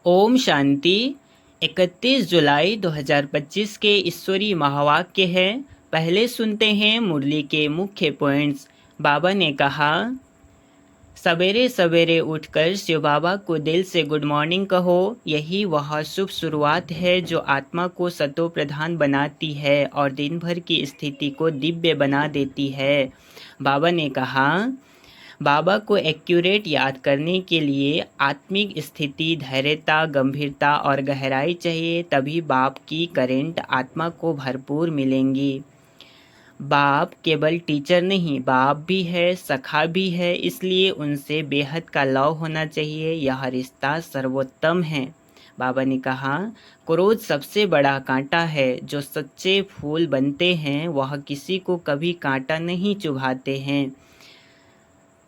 ओम शांति। 31 जुलाई 2025 के ईश्वरीय महावाक्य है। पहले सुनते हैं मुरली के मुख्य पॉइंट्स। बाबा ने कहा, सवेरे सवेरे उठकर शिव बाबा को दिल से गुड मॉर्निंग कहो। यही वह शुभ शुरुआत है जो आत्मा को सतो प्रधान बनाती है और दिन भर की स्थिति को दिव्य बना देती है। बाबा ने कहा, बाबा को एक्यूरेट याद करने के लिए आत्मिक स्थिति, धैर्यता, गंभीरता और गहराई चाहिए, तभी बाप की करेंट आत्मा को भरपूर मिलेंगी। बाप केवल टीचर नहीं, बाप भी है, सखा भी है, इसलिए उनसे बेहद का लव होना चाहिए। यह रिश्ता सर्वोत्तम है। बाबा ने कहा, क्रोध सबसे बड़ा कांटा है। जो सच्चे फूल बनते हैं वह किसी को कभी कांटा नहीं चुभाते हैं।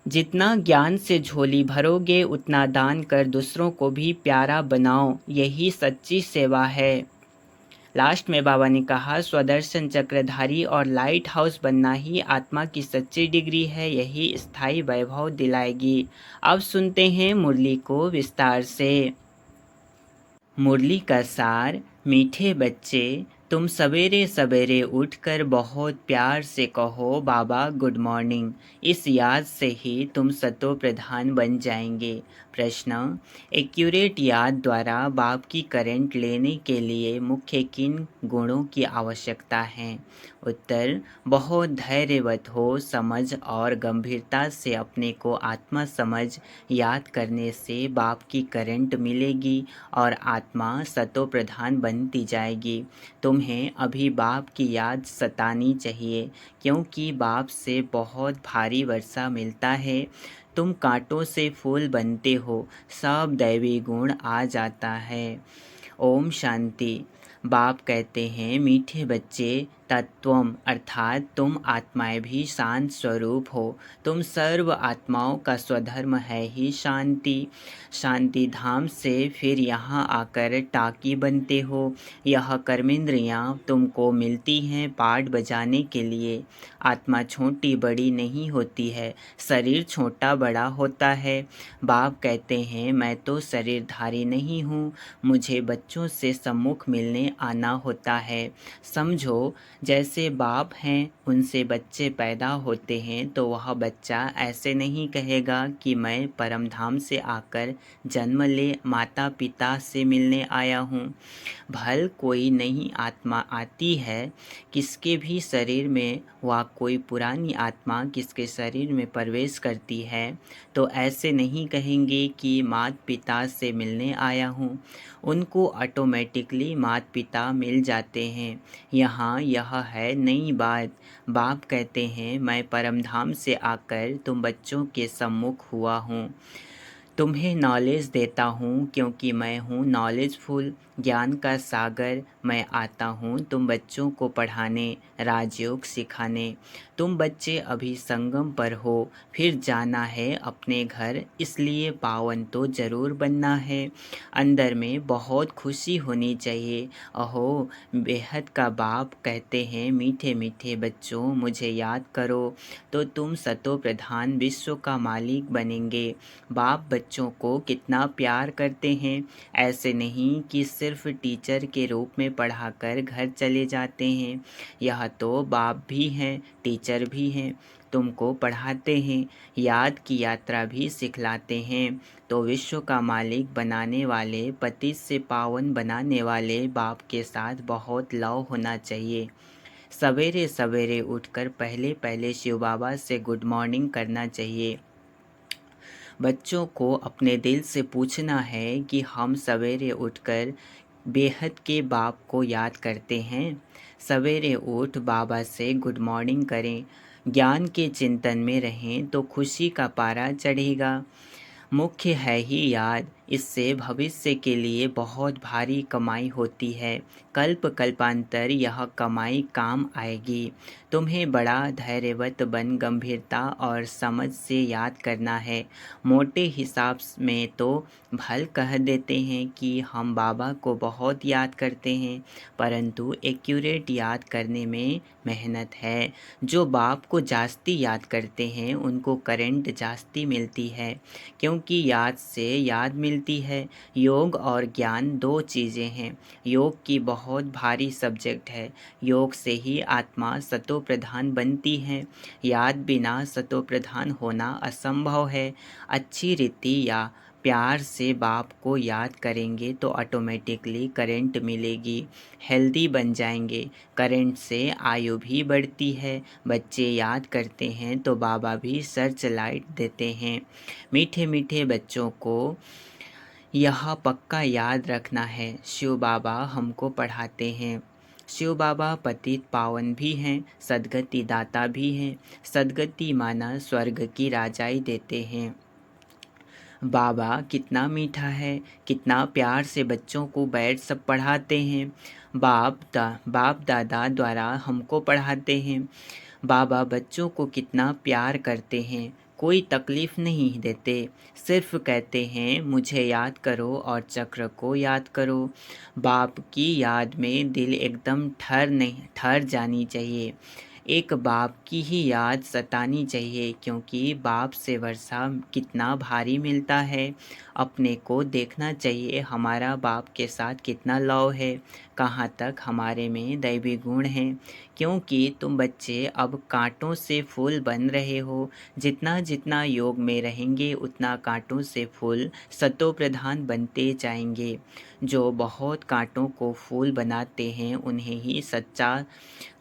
जितना ज्ञान से झोली भरोगे उतना दान कर दूसरों को भी प्यारा बनाओ। यही सच्ची सेवा है। लास्ट में बाबा ने कहा, स्वदर्शन चक्रधारी और लाइट हाउस बनना ही आत्मा की सच्ची डिग्री है। यही स्थायी वैभव दिलाएगी। अब सुनते हैं मुरली को विस्तार से। मुरली का सार। मीठे बच्चे, तुम सवेरे सवेरे उठकर बहुत प्यार से कहो बाबा गुड मॉर्निंग। इस याद से ही तुम सतो प्रधान बन जाएंगे। प्रश्न, एक्यूरेट याद द्वारा बाप की करंट लेने के लिए मुख्य किन गुणों की आवश्यकता है? उत्तर, बहुत धैर्यवत हो, समझ और गंभीरता से अपने को आत्मा समझ याद करने से बाप की करंट मिलेगी और आत्मा सतो प्रधान बनती जाएगी। तुम्हें अभी बाप की याद सतानी चाहिए, क्योंकि बाप से बहुत भारी वर्षा मिलता है। तुम कांटों से फूल बनते हो, सब दैवी गुण आ जाता है। ओम शांति। बाप कहते हैं, मीठे बच्चे, तत्वम अर्थात तुम आत्माएं भी शांत स्वरूप हो। तुम सर्व आत्माओं का स्वधर्म है ही शांति। शांति धाम से फिर यहाँ आकर टाकी बनते हो। यह कर्मेंद्रियाँ तुमको मिलती हैं पाठ बजाने के लिए। आत्मा छोटी बड़ी नहीं होती है, शरीर छोटा बड़ा होता है। बाप कहते हैं, मैं तो शरीरधारी नहीं हूँ, मुझे बच्चों से सम्मुख मिलने आना होता है। समझो, जैसे बाप हैं उनसे बच्चे पैदा होते हैं तो वह बच्चा ऐसे नहीं कहेगा कि मैं परम धाम से आकर जन्म ले माता पिता से मिलने आया हूँ। भल कोई नई आत्मा आती है किसके भी शरीर में, वा कोई पुरानी आत्मा किसके शरीर में प्रवेश करती है तो ऐसे नहीं कहेंगे कि माता पिता से मिलने आया हूँ। उनको ऑटोमेटिकली माता पिता मिल जाते हैं। यहाँ यह है नई बात। बाप कहते हैं, मैं परमधाम से आकर तुम बच्चों के सम्मुख हुआ हूँ, तुम्हें नॉलेज देता हूँ, क्योंकि मैं हूँ नॉलेजफुल, ज्ञान का सागर। मैं आता हूँ तुम बच्चों को पढ़ाने, राजयोग सिखाने। तुम बच्चे अभी संगम पर हो, फिर जाना है अपने घर, इसलिए पावन तो ज़रूर बनना है। अंदर में बहुत खुशी होनी चाहिए। अहो, बेहद का बाप कहते हैं, मीठे मीठे बच्चों, मुझे याद करो तो तुम सतो प्रधान विश्व का मालिक बनेंगे। बाप बच्चों को कितना प्यार करते हैं। ऐसे नहीं कि सिर्फ टीचर के रूप में पढ़ाकर घर चले जाते हैं। यह तो बाप भी हैं, टीचर भी हैं, तुमको पढ़ाते हैं, याद की यात्रा भी सिखलाते हैं। तो विश्व का मालिक बनाने वाले, पतित से पावन बनाने वाले बाप के साथ बहुत लव होना चाहिए। सवेरे सवेरे उठकर पहले पहले शिव बाबा से गुड मॉर्निंग करना चाहिए। बच्चों को अपने दिल से पूछना है कि हम सवेरे उठकर बेहद के बाप को याद करते हैं। सवेरे उठ बाबा से गुड मॉर्निंग करें, ज्ञान के चिंतन में रहें तो खुशी का पारा चढ़ेगा। मुख्य है ही याद, इससे भविष्य के लिए बहुत भारी कमाई होती है। कल्प कल्पांतर यह कमाई काम आएगी। तुम्हें बड़ा धैर्यवत बन गंभीरता और समझ से याद करना है। मोटे हिसाब में तो भल कह देते हैं कि हम बाबा को बहुत याद करते हैं, परंतु एक्यूरेट याद करने में मेहनत है। जो बाप को जास्ती याद करते हैं उनको करंट जास्ती मिलती है, क्योंकि याद से याद मिलती मिलती है। योग और ज्ञान दो चीज़ें हैं। योग की बहुत भारी सब्जेक्ट है। योग से ही आत्मा सतो प्रधान बनती है। याद बिना सतो प्रधान होना असंभव है। अच्छी रीति या प्यार से बाप को याद करेंगे तो ऑटोमेटिकली करंट मिलेगी, हेल्दी बन जाएंगे। करंट से आयु भी बढ़ती है। बच्चे याद करते हैं तो बाबा भी सर्च लाइट देते हैं। मीठे मीठे बच्चों को यह पक्का याद रखना है, शिव बाबा हमको पढ़ाते हैं। शिव बाबा पतित पावन भी हैं, सद्गति दाता भी हैं। सद्गति माना स्वर्ग की राजाई देते हैं। बाबा कितना मीठा है, कितना प्यार से बच्चों को बैठ सब पढ़ाते हैं। बाप दादा द्वारा हमको पढ़ाते हैं। बाबा बच्चों को कितना प्यार करते हैं, कोई तकलीफ़ नहीं देते, सिर्फ कहते हैं मुझे याद करो और चक्र को याद करो। बाप की याद में दिल एकदम ठर जानी चाहिए। एक बाप की ही याद सतानी चाहिए, क्योंकि बाप से वर्षा कितना भारी मिलता है। अपने को देखना चाहिए हमारा बाप के साथ कितना लव है, कहाँ तक हमारे में दैवी गुण हैं। क्योंकि तुम बच्चे अब कांटों से फूल बन रहे हो। जितना जितना योग में रहेंगे उतना कांटों से फूल सतो प्रधान बनते जाएंगे। जो बहुत कांटों को फूल बनाते हैं उन्हें ही सच्चा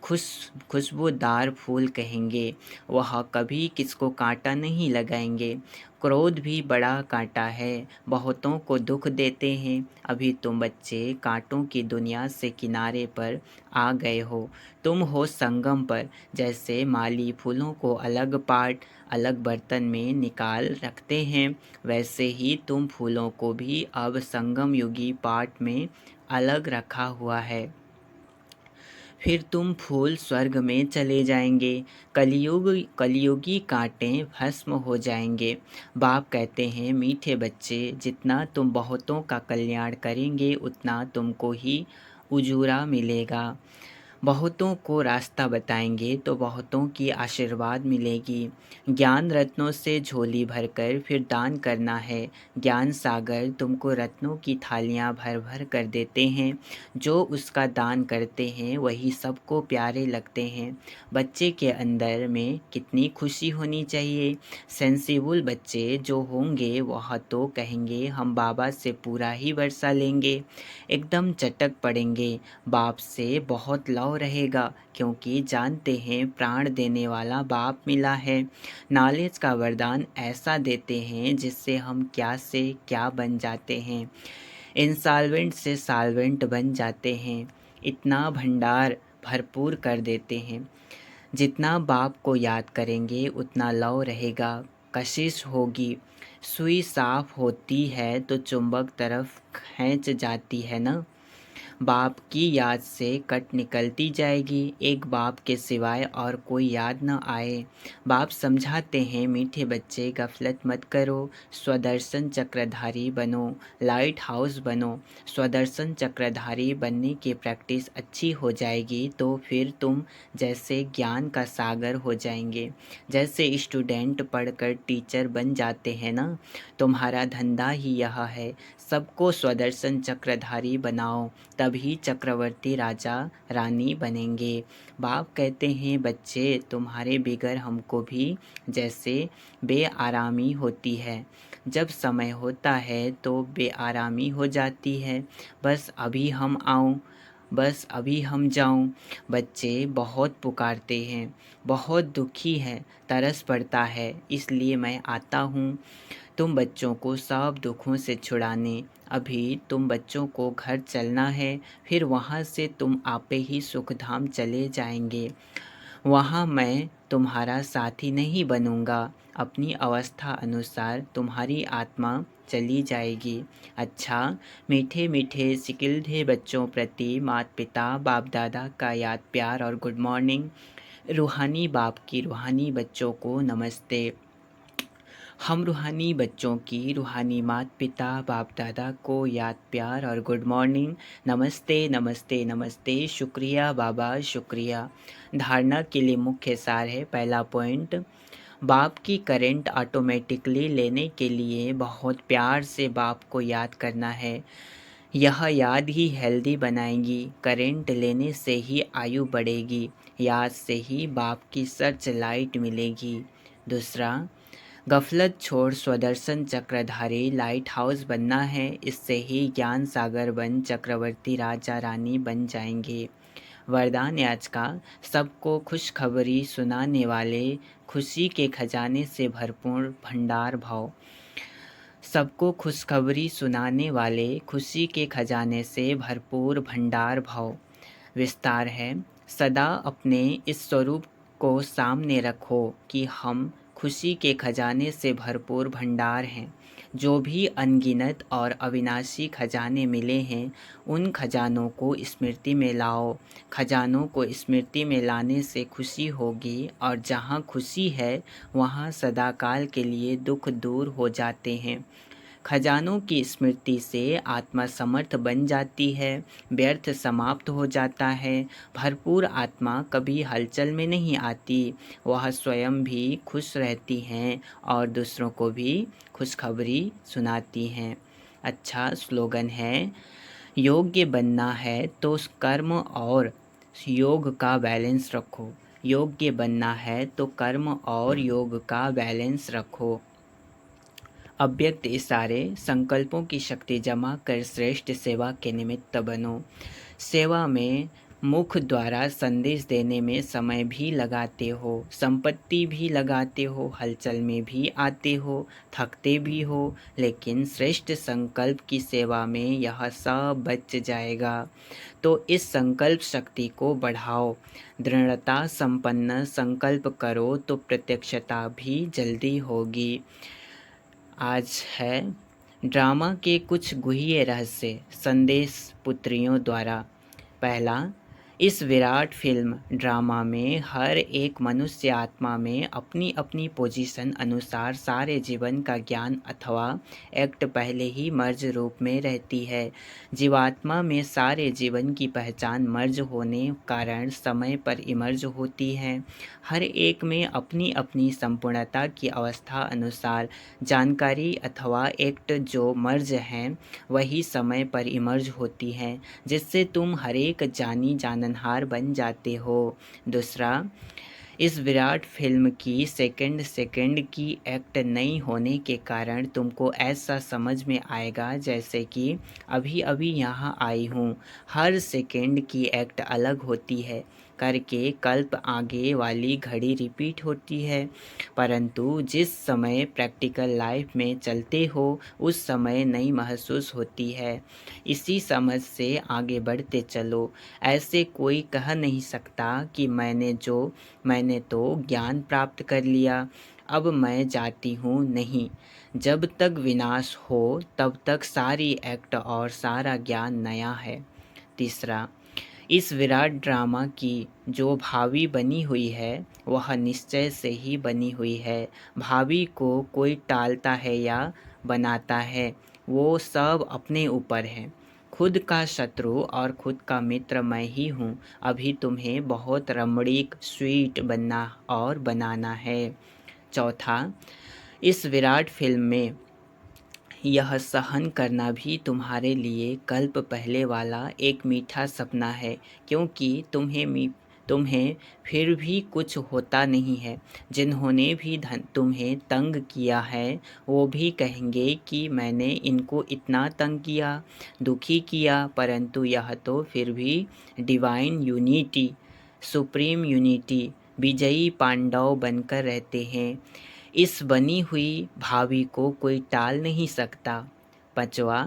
खुशबूदार फूल कहेंगे। वह कभी किसको कांटा नहीं लगाएंगे। क्रोध भी बड़ा कांटा है, बहुतों को दुख देते हैं। अभी तुम बच्चे कांटों की दुनिया से किनारे पर आ गए हो। तुम हो संगम पर। जैसे माली फूलों को अलग पाट अलग बर्तन में निकाल रखते हैं, वैसे ही तुम फूलों को भी अब संगम युगी पाट में अलग रखा हुआ है। फिर तुम फूल स्वर्ग में चले जाएंगे। कलियुगी कांटे भस्म हो जाएंगे। बाप कहते हैं मीठे बच्चे, जितना तुम बहुतों का कल्याण करेंगे उतना तुमको ही उजूरा मिलेगा। बहुतों को रास्ता बताएंगे तो बहुतों की आशीर्वाद मिलेगी। ज्ञान रत्नों से झोली भरकर फिर दान करना है। ज्ञान सागर तुमको रत्नों की थालियां भर भर कर देते हैं। जो उसका दान करते हैं वही सबको प्यारे लगते हैं। बच्चे के अंदर में कितनी खुशी होनी चाहिए। सेंसिबल बच्चे जो होंगे वह तो कहेंगे हम बाबा से पूरा ही वर्षा लेंगे, एकदम चटक पड़ेंगे। बाप से बहुत लव रहेगा, क्योंकि जानते हैं प्राण देने वाला बाप मिला है। नॉलेज का वरदान ऐसा देते हैं जिससे हम क्या से क्या बन जाते हैं। इंसॉल्वेंट से सॉल्वेंट बन जाते हैं। इतना भंडार भरपूर कर देते हैं। जितना बाप को याद करेंगे उतना लव रहेगा, कशिश होगी। सुई साफ होती है तो चुंबक तरफ खींच जाती है ना। बाप की याद से कट निकलती जाएगी। एक बाप के सिवाय और कोई याद न आए। बाप समझाते हैं मीठे बच्चे गफलत मत करो, स्वदर्शन चक्रधारी बनो, लाइट हाउस बनो। स्वदर्शन चक्रधारी बनने की प्रैक्टिस अच्छी हो जाएगी तो फिर तुम जैसे ज्ञान का सागर हो जाएंगे। जैसे स्टूडेंट पढ़कर टीचर बन जाते हैं ना, तुम्हारा धंधा ही यह है, सबको स्वदर्शन चक्रधारी बनाओ, तभी चक्रवर्ती राजा रानी बनेंगे। बाप कहते हैं बच्चे तुम्हारे बिगर हमको भी जैसे बेआरामी होती है। जब समय होता है तो बेआरामी हो जाती है। बस अभी हम आऊँ, बस अभी हम जाऊं। बच्चे बहुत पुकारते हैं, बहुत दुखी हैं, तरस पड़ता है, इसलिए मैं आता हूँ तुम बच्चों को सब दुखों से छुड़ाने। अभी तुम बच्चों को घर चलना है, फिर वहाँ से तुम आपे ही सुखधाम चले जाएंगे। वहाँ मैं तुम्हारा साथी नहीं बनूंगा। अपनी अवस्था अनुसार तुम्हारी आत्मा चली जाएगी। अच्छा, मीठे मीठे सिकिल्धे बच्चों प्रति माता पिता बाप दादा का याद प्यार और गुड मॉर्निंग। रूहानी बाप की रूहानी बच्चों को नमस्ते। हम रूहानी बच्चों की रूहानी माता पिता बाप दादा को याद प्यार और गुड मॉर्निंग, नमस्ते नमस्ते नमस्ते, शुक्रिया बाबा शुक्रिया। धारणा के लिए मुख्य सार है। पहला पॉइंट, बाप की करंट ऑटोमेटिकली लेने के लिए बहुत प्यार से बाप को याद करना है। यह याद ही हेल्दी बनाएगी। करंट लेने से ही आयु बढ़ेगी। याद से ही बाप की सर्च लाइट मिलेगी। दूसरा, गफलत छोड़ स्वदर्शन चक्रधारी लाइट हाउस बनना है। इससे ही ज्ञान सागर बन चक्रवर्ती राजा रानी बन जाएंगे। वरदान आज का, सबको खुशखबरी सुनाने वाले, खुशी के खजाने से भरपूर भंडार भाव। सबको खुशखबरी सुनाने वाले, खुशी के खजाने से भरपूर भंडार भाव। विस्तार है, सदा अपने इस स्वरूप को सामने रखो कि हम खुशी के खजाने से भरपूर भंडार हैं। जो भी अनगिनत और अविनाशी खजाने मिले हैं, उन खजानों को स्मृति में लाओ। खजानों को स्मृति में लाने से खुशी होगी, और जहाँ खुशी है वहाँ सदाकाल के लिए दुख दूर हो जाते हैं। खजानों की स्मृति से आत्मा समर्थ बन जाती है, व्यर्थ समाप्त हो जाता है। भरपूर आत्मा कभी हलचल में नहीं आती, वह स्वयं भी खुश रहती हैं और दूसरों को भी खुशखबरी सुनाती हैं। अच्छा स्लोगन है, योग्य बनना है तो कर्म और योग का बैलेंस रखो। योग्य बनना है तो कर्म और योग का बैलेंस रखो। अव्यक्त इशारे, संकल्पों की शक्ति जमा कर श्रेष्ठ सेवा के निमित्त बनो। सेवा में मुख द्वारा संदेश देने में समय भी लगाते हो, संपत्ति भी लगाते हो, हलचल में भी आते हो, थकते भी हो, लेकिन श्रेष्ठ संकल्प की सेवा में यह सब बच जाएगा। तो इस संकल्प शक्ति को बढ़ाओ। दृढ़ता संपन्न संकल्प करो तो प्रत्यक्षता भी जल्दी होगी। आज है ड्रामा के कुछ गुह्य रहस्य, संदेश पुत्रियों द्वारा। पहला, इस विराट फिल्म ड्रामा में हर एक मनुष्य आत्मा में अपनी अपनी पोजीशन अनुसार सारे जीवन का ज्ञान अथवा एक्ट पहले ही मर्ज रूप में रहती है। जीवात्मा में सारे जीवन की पहचान मर्ज होने कारण समय पर इमर्ज होती है। हर एक में अपनी अपनी संपूर्णता की अवस्था अनुसार जानकारी अथवा एक्ट जो मर्ज हैं वही समय पर इमर्ज होती हैं, जिससे तुम हरेक जानी जाननहार बन जाते हो। दूसरा, इस विराट फिल्म की सेकंड सेकंड की एक्ट नहीं होने के कारण तुमको ऐसा समझ में आएगा जैसे कि अभी अभी यहाँ आई हूँ। हर सेकंड की एक्ट अलग होती है करके कल्प आगे वाली घड़ी रिपीट होती है, परंतु जिस समय प्रैक्टिकल लाइफ में चलते हो उस समय नहीं महसूस होती है। इसी समझ से आगे बढ़ते चलो। ऐसे कोई कह नहीं सकता कि मैंने तो ज्ञान प्राप्त कर लिया, अब मैं जाती हूँ। नहीं, जब तक विनाश हो तब तक सारी एक्ट और सारा ज्ञान नया है। तीसरा, इस विराट ड्रामा की जो भावी बनी हुई है वह निश्चय से ही बनी हुई है। भावी को कोई टालता है या बनाता है, वो सब अपने ऊपर है। खुद का शत्रु और खुद का मित्र मैं ही हूँ। अभी तुम्हें बहुत रमणीक स्वीट बनना और बनाना है। चौथा, इस विराट फिल्म में यह सहन करना भी तुम्हारे लिए कल्प पहले वाला एक मीठा सपना है, क्योंकि तुम्हें फिर भी कुछ होता नहीं है। जिन्होंने भी तुम्हें तंग किया है वो भी कहेंगे कि मैंने इनको इतना तंग किया, दुखी किया, परंतु यह तो फिर भी डिवाइन यूनिटी, सुप्रीम यूनिटी, विजयी पांडव बनकर रहते हैं। इस बनी हुई भावी को कोई टाल नहीं सकता। पांचवा,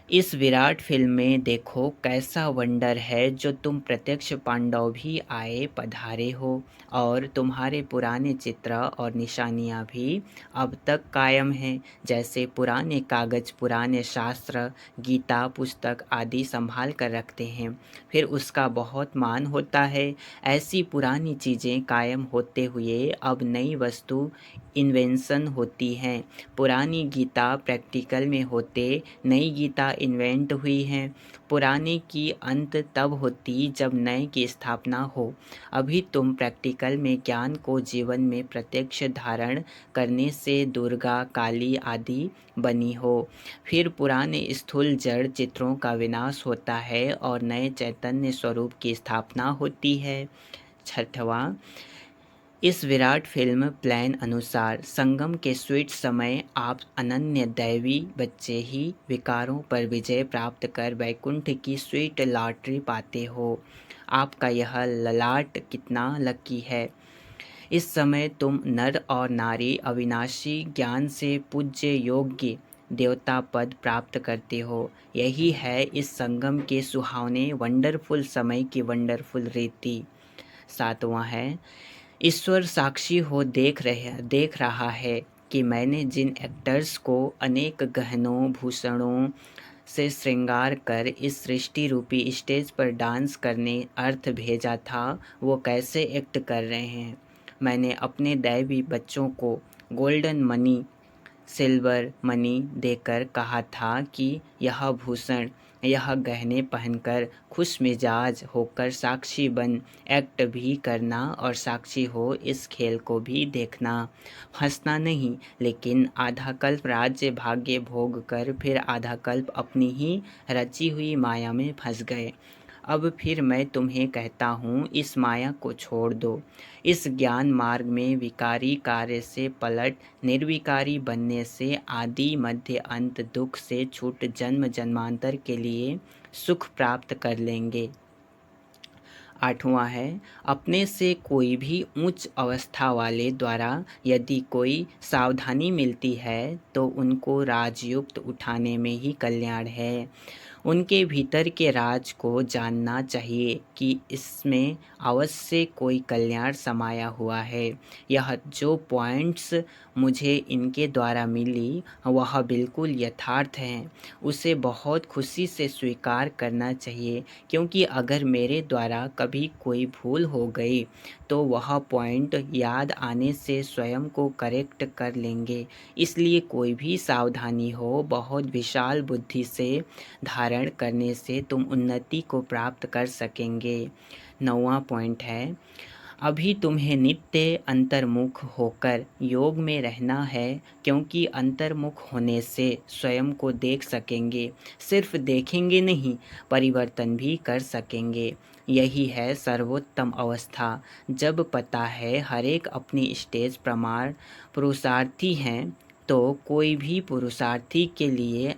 इस विराट फिल्म में देखो कैसा वंडर है जो तुम प्रत्यक्ष पांडव भी आए पधारे हो, और तुम्हारे पुराने चित्र और निशानियाँ भी अब तक कायम हैं। जैसे पुराने कागज, पुराने शास्त्र, गीता पुस्तक आदि संभाल कर रखते हैं, फिर उसका बहुत मान होता है, ऐसी पुरानी चीज़ें कायम होते हुए अब नई वस्तु इन्वेंशन होती हैं। पुरानी गीता प्रैक्टिकल में होते, नई गीता इन्वेंट हुई हैं। पुराने की अंत तब होती जब नए की स्थापना हो। अभी तुम प्रैक्टिकल में ज्ञान को जीवन में प्रत्यक्ष धारण करने से दुर्गा, काली आदि बनी हो। फिर पुराने स्थूल जड़ चित्रों का विनाश होता है और नए चैतन्य स्वरूप की स्थापना होती है। छठवां, इस विराट फिल्म प्लान अनुसार संगम के स्वीट समय आप अनन्य दैवी बच्चे ही विकारों पर विजय प्राप्त कर वैकुंठ की स्वीट लॉटरी पाते हो। आपका यह ललाट कितना लकी है। इस समय तुम नर और नारी अविनाशी ज्ञान से पूज्य योग्य देवता पद प्राप्त करते हो। यही है इस संगम के सुहावने वंडरफुल समय की वंडरफुल रीति। सातवां है, ईश्वर साक्षी हो देख रहा है कि मैंने जिन एक्टर्स को अनेक गहनों भूषणों से श्रृंगार कर इस सृष्टि रूपी स्टेज पर डांस करने अर्थ भेजा था, वो कैसे एक्ट कर रहे हैं। मैंने अपने दैवी बच्चों को गोल्डन मनी, सिल्वर मनी देकर कहा था कि यह भूषण, यह गहने पहनकर खुश मिजाज होकर साक्षी बन एक्ट भी करना और साक्षी हो इस खेल को भी देखना। हंसना नहीं, लेकिन आधा कल्प राज्य भाग्य भोग कर फिर आधा कल्प अपनी ही रची हुई माया में फंस गए। अब फिर मैं तुम्हें कहता हूँ, इस माया को छोड़ दो। इस ज्ञान मार्ग में विकारी कार्य से पलट निर्विकारी बनने से आदि मध्य अंत दुख से छूट जन्म जन्मांतर के लिए सुख प्राप्त कर लेंगे। आठवां है, अपने से कोई भी उच्च अवस्था वाले द्वारा यदि कोई सावधानी मिलती है तो उनको राजयुक्त उठाने में ही कल्याण है। उनके भीतर के राज को जानना चाहिए कि इसमें अवश्य कोई कल्याण समाया हुआ है। यह जो पॉइंट्स मुझे इनके द्वारा मिली वह बिल्कुल यथार्थ हैं। उसे बहुत खुशी से स्वीकार करना चाहिए, क्योंकि अगर मेरे द्वारा कभी कोई भूल हो गई तो वह पॉइंट याद आने से स्वयं को करेक्ट कर लेंगे। इसलिए कोई भी सावधानी हो, बहुत विशाल बुद्धि से धारण करने से तुम उन्नति को प्राप्त कर सकेंगे। 9वां पॉइंट है, अभी तुम्हें नित्य अंतर्मुख होकर योग में रहना है, क्योंकि अंतर्मुख होने से स्वयं को देख सकेंगे। सिर्फ देखेंगे नहीं, परिवर्तन भी कर सकेंगे। यही है सर्वोत्तम अवस्था। जब पता है हरेक अपनी स्टेज प्रमाण पुरुषार्थी हैं, तो कोई भी पुरुषार्थी के लिए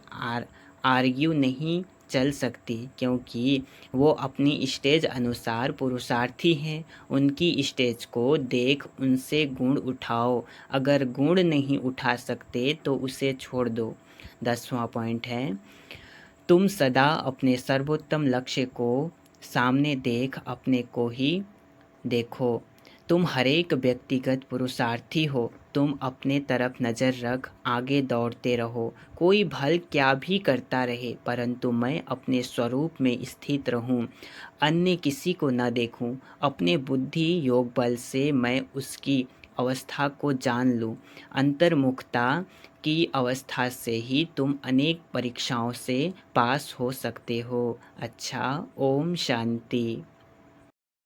आर्ग्यू नहीं चल सकती, क्योंकि वो अपनी स्टेज अनुसार पुरुषार्थी हैं। उनकी स्टेज को देख उनसे गुण उठाओ। अगर गुण नहीं उठा सकते तो उसे छोड़ दो। 10वां पॉइंट है, तुम सदा अपने सर्वोत्तम लक्ष्य को सामने देख अपने को ही देखो। तुम हरेक व्यक्तिगत पुरुषार्थी हो। तुम अपने तरफ नज़र रख, आगे दौड़ते रहो। कोई भल क्या भी करता रहे, परंतु मैं अपने स्वरूप में स्थित रहूं, अन्य किसी को न देखूं। अपने बुद्धि योग बल से मैं उसकी अवस्था को जान लूं। अंतर्मुखता की अवस्था से ही तुम अनेक परीक्षाओं से पास हो सकते हो। अच्छा, ओम शांति।